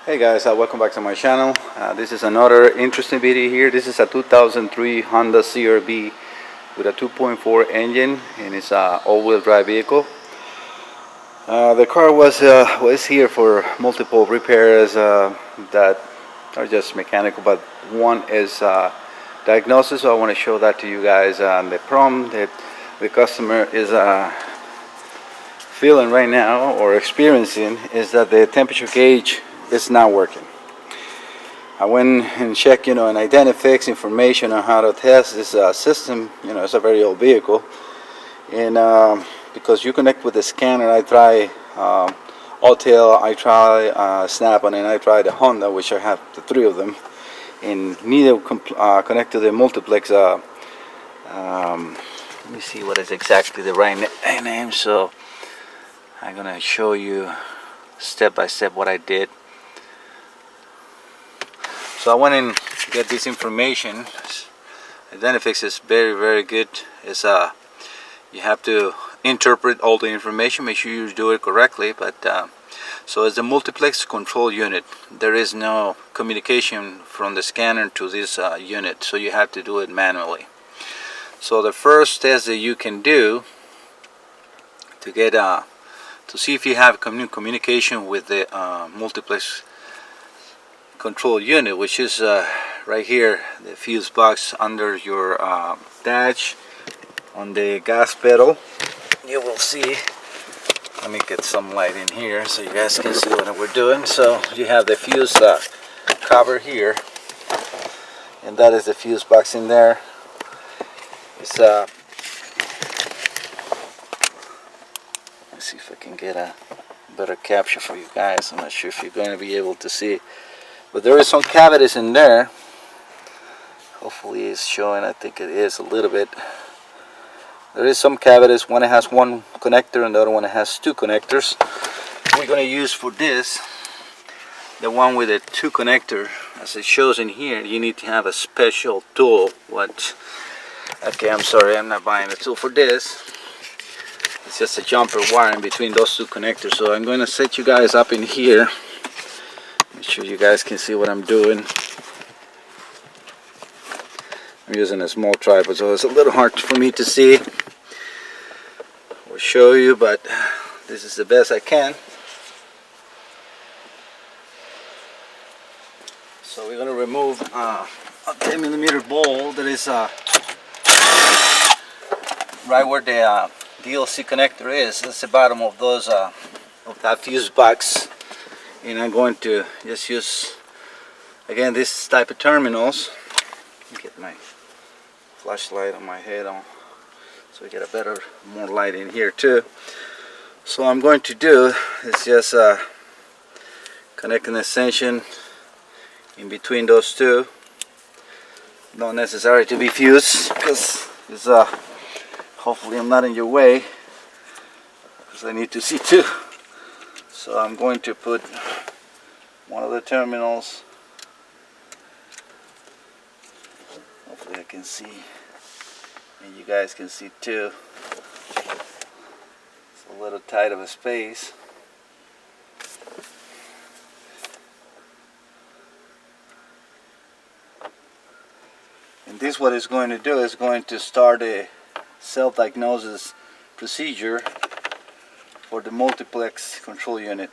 Hey guys, welcome back to my channel. This is another interesting video here. This is a 2003 Honda CRV with a 2.4 engine, and it's a all-wheel drive vehicle. The car was here for multiple repairs that are just mechanical, but one is diagnosis, so I want to show that to you guys. The problem that the customer is feeling right now or experiencing is that the temperature gauge is not working. I went and checked, and Identifix information on how to test this system. It's a very old vehicle, and because you connect with the scanner, I try Autel, I try Snap-on, and I try the Honda, which I have the three of them, and neither connect to the multiplex. Let me see what is exactly the right name. So I'm gonna show you step by step what I did. So I went and get this information. Identifix is very good. It's you have to interpret all the information, make sure you do it correctly. But so it's the multiplex control unit. There is no communication from the scanner to this unit, so you have to do it manually. So the first test that you can do to get to see if you have communication with the multiplex control unit, which is right here, the fuse box under your dash on the gas pedal. You will see, let me get some light in here so you guys can see what we're doing. So you have the fuse cover here, and that is the fuse box in there. It's let's see if I can get a better capture for you guys. I'm not sure if you're going to be able to see, but there is some cavities in there. Hopefully it's showing. I think it is a little bit. There is some cavities. One has one connector and the other one has two connectors. We're going to use for this the one with the two connector. As it shows in here, you need to have a special tool. Okay, I'm sorry, I'm not buying a tool for this. It's just a jumper wire in between those two connectors. So I'm going to set you guys up in here. Make sure you guys can see what I'm doing. I'm using a small tripod, so it's a little hard for me to see or show you, but this is the best I can. So we're going to remove a 10mm ball that is right where the DLC connector is. That's the bottom of those of that fuse box, and I'm going to just use again this type of terminals. Let me get my flashlight on my head on so we get a more light in here too. So I'm going to do is just connect an extension in between those two. Not necessary to be fused, because it's hopefully I'm not in your way, because I need to see too. So I'm going to put one of the terminals. Hopefully I can see, and you guys can see too. It's a little tight of a space. And this, what it's going to do, is going to start a self-diagnosis procedure for the multiplex control unit.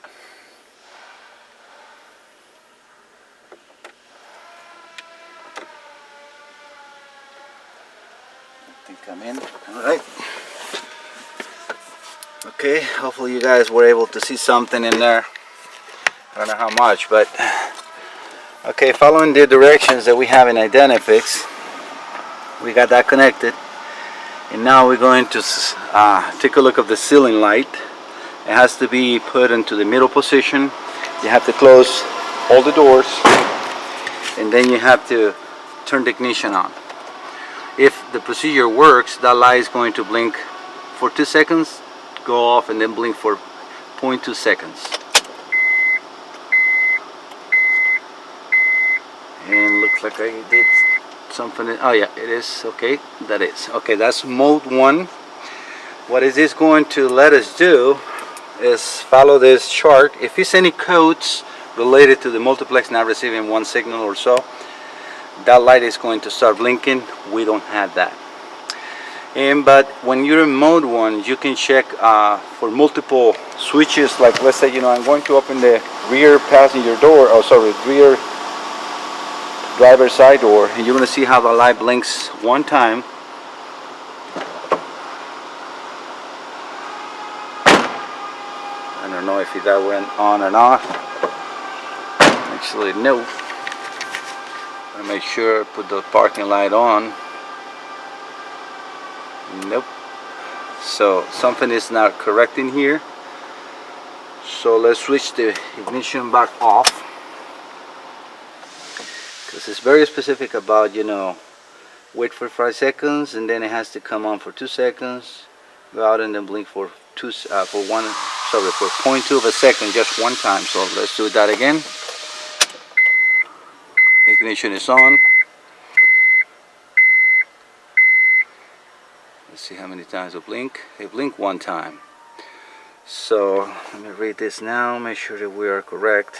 I think I'm in. Alright. Okay, hopefully you guys were able to see something in there. I don't know how much, but okay, following the directions that we have in Identifix, we got that connected, and now we're going to take a look at the ceiling light. It has to be put into the middle position. You have to close all the doors, and then you have to turn the ignition on. If the procedure works, that light is going to blink for 2 seconds, go off, and then blink for 0.2 seconds. And looks like I did something. Oh yeah, it is. Okay, that is okay. That's mode 1. What is this going to let us do is follow this chart. If it's any codes related to the multiplex not receiving one signal or so, that light is going to start blinking. We don't have that. But when you're in mode 1, you can check for multiple switches. Like, let's say, I'm going to open the rear passenger door, rear driver's side door, and you're going to see how the light blinks one time. I don't know if that went on and off. Actually, no. I make sure I put the parking light on. Nope. So something is not correct in here. So let's switch the ignition back off, because it's very specific about, wait for 5 seconds and then it has to come on for 2 seconds, go out and then blink for 0.2 of a second, just one time. So let's do that again. Ignition is on. Let's see how many times it blink. They blink one time. So let me read this now, make sure that we are correct.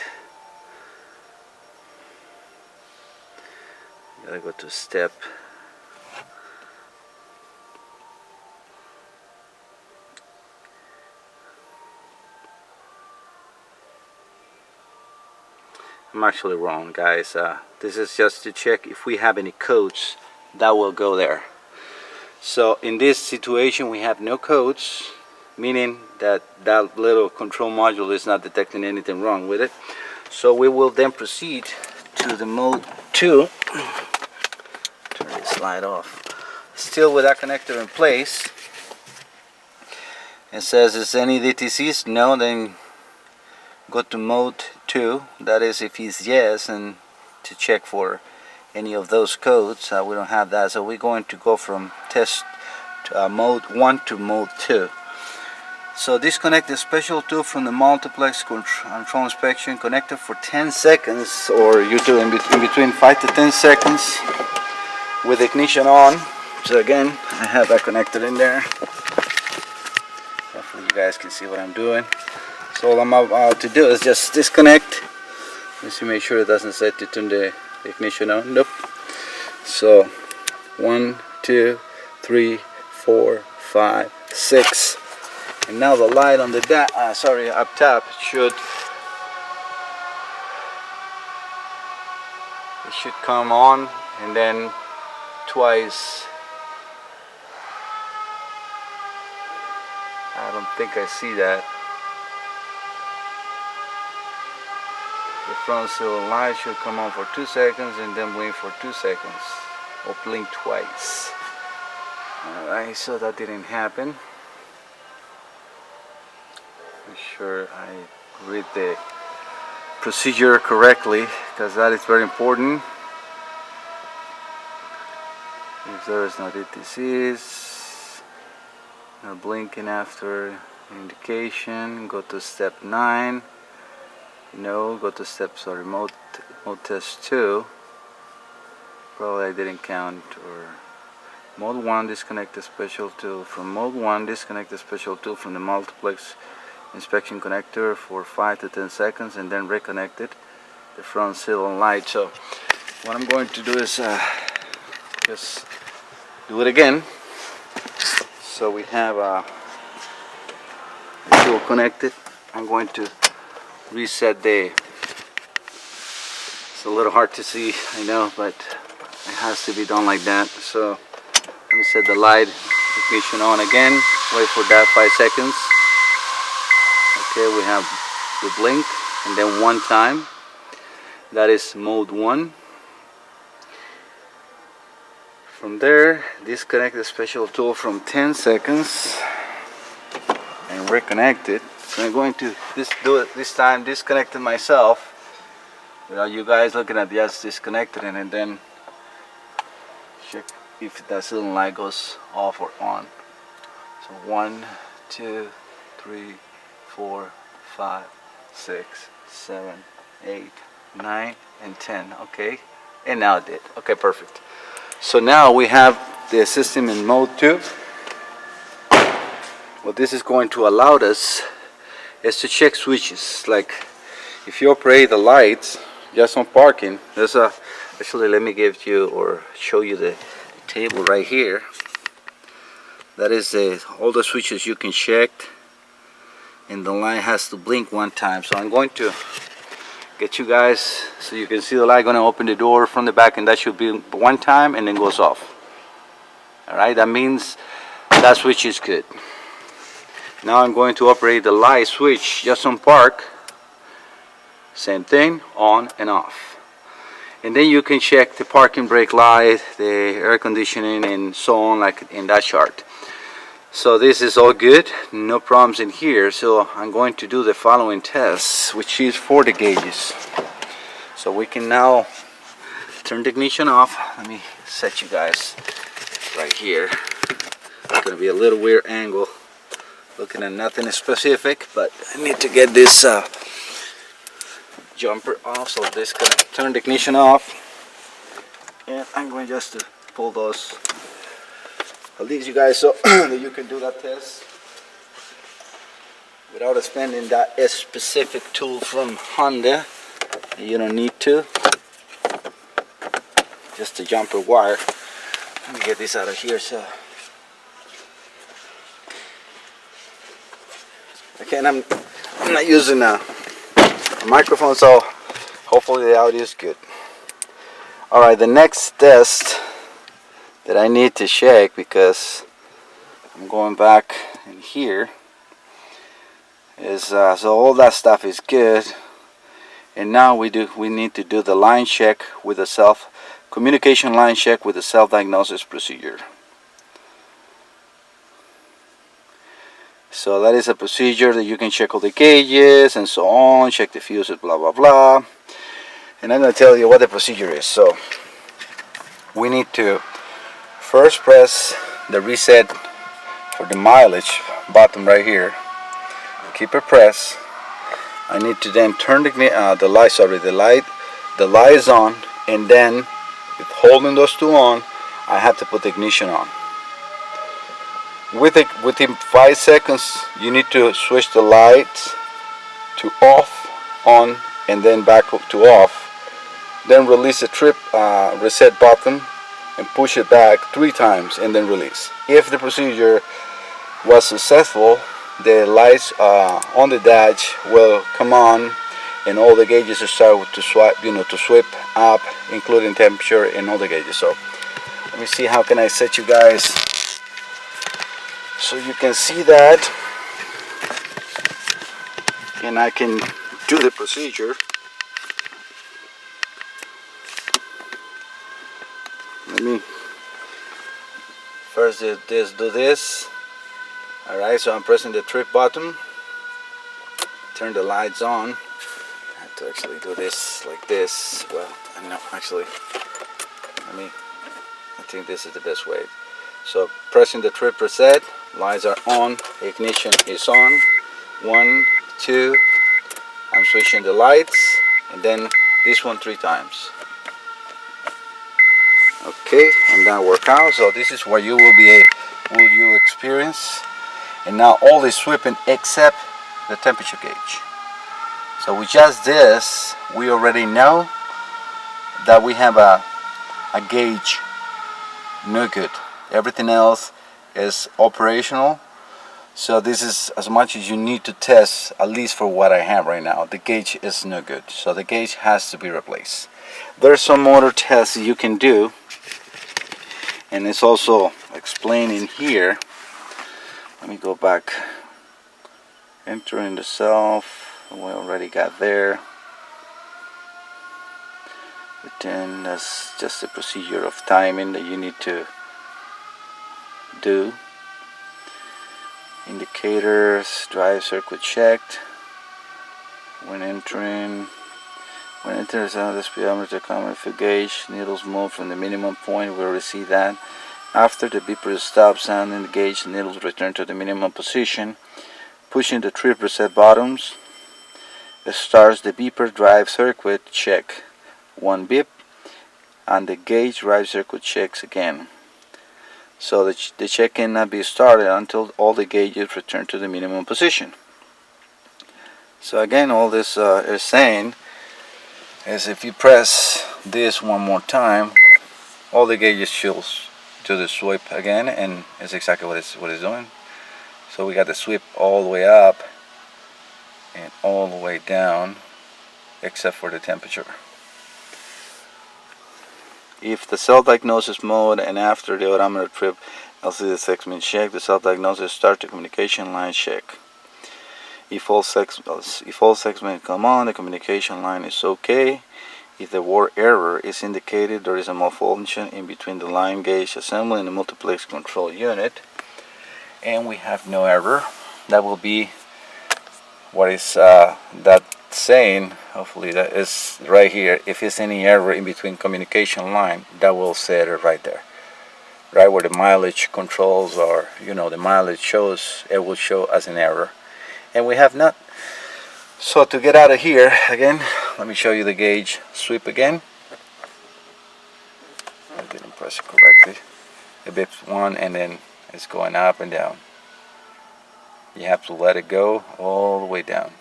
Gotta go to step. I'm actually wrong, guys. This is just to check if we have any codes that will go there. So in this situation we have no codes, meaning that that little control module is not detecting anything wrong with it. So we will then proceed to the mode 2. Turn this light off. Still with that connector in place. It says, is any DTCs? No. Then go to mode 2. That is if it's yes, and to check for any of those codes. We don't have that, so we're going to go from test to, mode 1 to mode 2. So disconnect the special tool from the multiplex control inspection connector for 10 seconds, or you do in between 5 to 10 seconds with ignition on. So again, I have that connector in there. Hopefully you guys can see what I'm doing. So all I'm about to do is just disconnect. Let's see, make sure it doesn't say to turn the ignition on. Nope. So 1, 2, 3, 4, 5, 6. And now the light on the up top should come on, and then twice. I don't think I see that. The front ceiling light should come on for 2 seconds and then blink for 2 seconds, or blink twice. Alright, so that didn't happen. Make sure I read the procedure correctly, because that is very important. If there is no DTCs, no blinking after indication, go to step 9. No, go to step, mode test 2. Probably I didn't count. Or mode 1, disconnect the special tool from mode 1, disconnect the special tool from the multiplex inspection connector for 5 to 10 seconds and then reconnect it, the front ceiling light. So what I'm going to do is just do it again. So we have the tool connected. I'm going to reset it's a little hard to see, I know, but it has to be done like that. So let me set the light ignition on again, wait for that 5 seconds. Okay, we have the blink and then one time. That is mode 1. From there, disconnect the special tool from 10 seconds and reconnect it. So I'm going to do it this time, disconnect it myself without you guys looking at just disconnected it, and then check if that ceiling light goes off or on. So 1, 2, 3, 4, 5, 6, 7, 8, 9, and 10. Okay, and now it did. Okay, perfect. So now we have the system in mode 2. What this is going to allow us is to check switches. Like if you operate the lights just on parking, there's a, actually let me give you or show you the table right here. That is all the switches you can check, and the light has to blink one time. So I'm going to get you guys so you can see the light. Going to open the door from the back, and that should be one time and then goes off. Alright, that means that switch is good. Now I'm going to operate the light switch just on park. Same thing, on and off. And then you can check the parking brake light, the air conditioning, and so on, like in that chart. So this is all good, no problems in here. So I'm going to do the following tests, which is for the gauges. So we can now turn the ignition off. Let me set you guys right here. It's going to be a little weird angle, looking at nothing specific, but I need to get this jumper off. So this going to turn the ignition off, and I'm going just to pull those. I'll leave you guys so that you can do that test without spending that specific tool from Honda. You don't need to. Just a jumper wire. Let me get this out of here. So again, I'm not using a microphone, so hopefully the audio is good. Alright, the next test that I need to check, because I'm going back in here, is so all that stuff is good, and now we need to do the line check with the communication line check with the self-diagnosis procedure. So that is a procedure that you can check all the gauges and so on, check the fuses, blah blah blah, and I'm going to tell you what the procedure is. So we need to first press the reset for the mileage button right here. Keep it pressed. I need to then turn the light. Sorry, the light is on, and then with holding those two on, I have to put the ignition on. Within 5 seconds, you need to switch the lights to off, on, and then back up to off. Then release the trip reset button and push it back 3 times and then release. If the procedure was successful, the lights on the dash will come on, and all the gauges will start to swipe up, including temperature and all the gauges. So let me see, how can I set you guys so you can see that, and I can do the procedure. Let me first do this. Alright, so I'm pressing the trip button, turn the lights on. I have to actually do this like this. Well, no, actually, I think this is the best way. So pressing the trip reset, lights are on, ignition is on. 1, 2, I'm switching the lights, and then this one 3 times. Okay, and that worked out. So this is what you will experience. And now all is sweeping except the temperature gauge. So with just this, we already know that we have a gauge no good. Everything else is operational. So this is as much as you need to test, at least for what I have right now. The gauge is no good, so the gauge has to be replaced. There's some other tests you can do, and it's also explained in here. Let me go back. Entering the self, we already got there. But then that's just a procedure of timing that you need to do. Indicators, drive circuit checked. When entering the speedometer, common for gauge, needles move from the minimum point. We already see that. After the beeper stops sounding, the gauge needles return to the minimum position. Pushing the trip reset buttons, it starts the beeper drive circuit check. 1 beep, and the gauge drive circuit checks again. So the check cannot be started until all the gauges return to the minimum position. So again, all this is saying is if you press this one more time, all the gauges should do the sweep again, and it's exactly what it's doing. So we got the sweep all the way up and all the way down, except for the temperature. If the self-diagnosis mode and after the odometer trip LCD segment check, the self-diagnosis start the communication line check. If all segments come on, the communication line is okay. If the word error is indicated, there is a malfunction in between the line gauge assembly and the multiplex control unit, and we have no error. That will be what is that saying. Hopefully that is right here. If it's any error in between communication line, that will set it right there, right where the mileage controls are. You know, the mileage shows, it will show as an error, and we have not. So to get out of here again, let me show you the gauge sweep again. I didn't press it correctly. It bips one and then it's going up and down. You have to let it go all the way down.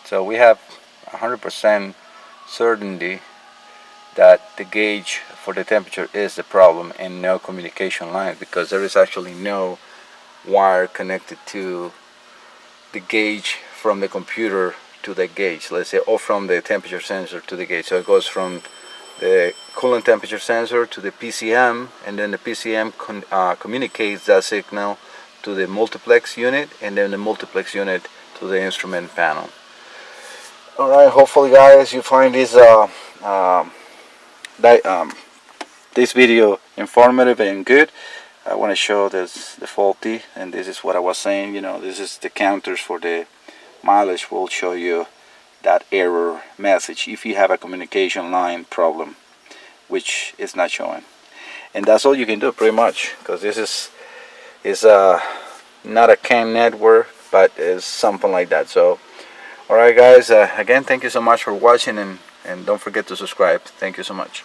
So we have 100% certainty that the gauge for the temperature is the problem and no communication line, because there is actually no wire connected to the gauge from the computer to the gauge, let's say, or from the temperature sensor to the gauge. So it goes from the coolant temperature sensor to the PCM, and then the PCM communicates that signal to the multiplex unit, and then the multiplex unit to the instrument panel. Alright, hopefully guys you find this this video informative and good. I want to show this the faulty, and this is what I was saying. You know, this is the counters for the mileage will show you that error message if you have a communication line problem, which is not showing. And that's all you can do pretty much, because this is not a CAN network, but it's something like that. So alright guys, again, thank you so much for watching, and don't forget to subscribe. Thank you so much.